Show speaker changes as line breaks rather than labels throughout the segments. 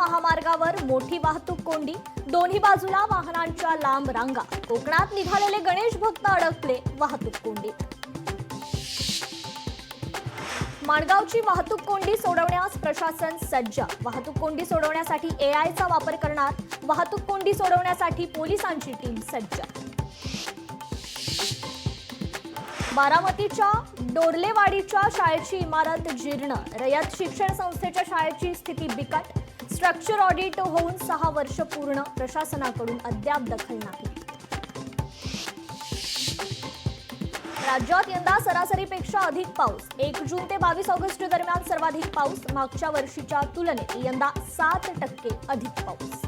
महामार्गावर मोठी वाहतूक कोंडी, दोन्ही बाजूला वाहनांच्या लांब रांगा, कोकणात निघालेले गणेश भक्त अडकले वाहतूक कोंडीत। माणगावची वाहतूक कोंडी सोडवण्यास प्रशासन सज्ज, वाहतूक कोंडी सोडवण्यासाठी एआयचा वापर करणार, वाहतूक कोंडी सोडवण्यासाठी पोलिसांची टीम सज्ज। बारामतीच्या डोरलेवाडीच्या शाळेची इमारत जीर्ण, रयत शिक्षण संस्थेच्या शाळेची स्थिती बिकट, स्ट्रक्चर ऑडिट होऊन 6 वर्ष पूर्ण, प्रशासनाकडून अद्याप दखल नाही। राज्यात यंदा सरासरीपेक्षा अधिक पाऊस, 1 जून ते 22 ऑगस्ट दरम्यान सर्वाधिक पाऊस, मागच्या वर्षीच्या तुलनेत यंदा 7% अधिक पाऊस।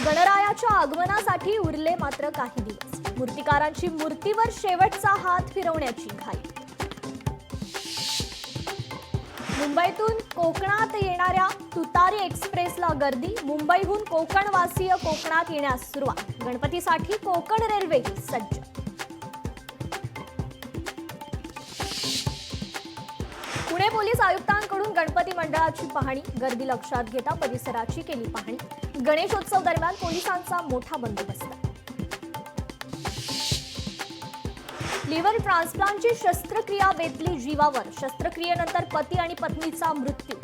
गणरायाच्या आगमनासाठी उरले मात्र काही दिवस, मूर्तिकारांची मूर्तीवर शेवटचा हात फिरवण्याची घाई। मुंबईतून कोकणात येणाऱ्या तुतारी एक्सप्रेसला गर्दी, मुंबईहून कोकणवासीय कोकणात येण्यास सुरुवात, गणपतीसाठी कोकण रेल्वे सज्ज। पुणे पोलीस आयुक्तांकडून गणपती मंडळाची पाहणी, गर्दी लक्षात घेता परिसराची केली पाहणी, गणेशोत्सव दरम्यान पोलिसांचा मोठा बंदोबस्त। लिव्हर ट्रान्सप्लांटची शस्त्रक्रिया बेतली जीवावर, शस्त्रक्रियेनंतर पती आणि पत्नीचा मृत्यू,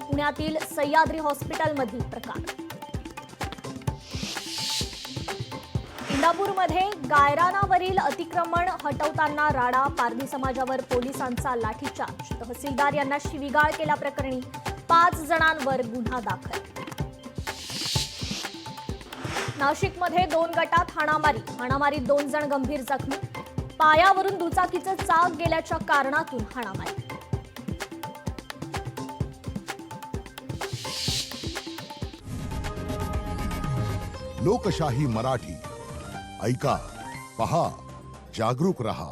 पुण्यातील सह्याद्री हॉस्पिटलमधील प्रकार। इंदापूरमध्ये गायरानावरील अतिक्रमण हटवताना राडा, पारधी समाजावर पोलिसांचा लाठीचार्ज, तहसीलदार यांना शिवीगाळ केल्याप्रकरणी 5 जणांवर गुन्हा दाखल। नाशिकमध्ये 2 गटात हाणामारीत 2 जण गंभीर जखमी, पायावरून दुचाकीचं चाक गेल्याच्या कारणातून हाणामारी।
लोकशाही मराठी ऐका, पहा, जागरूक रहा।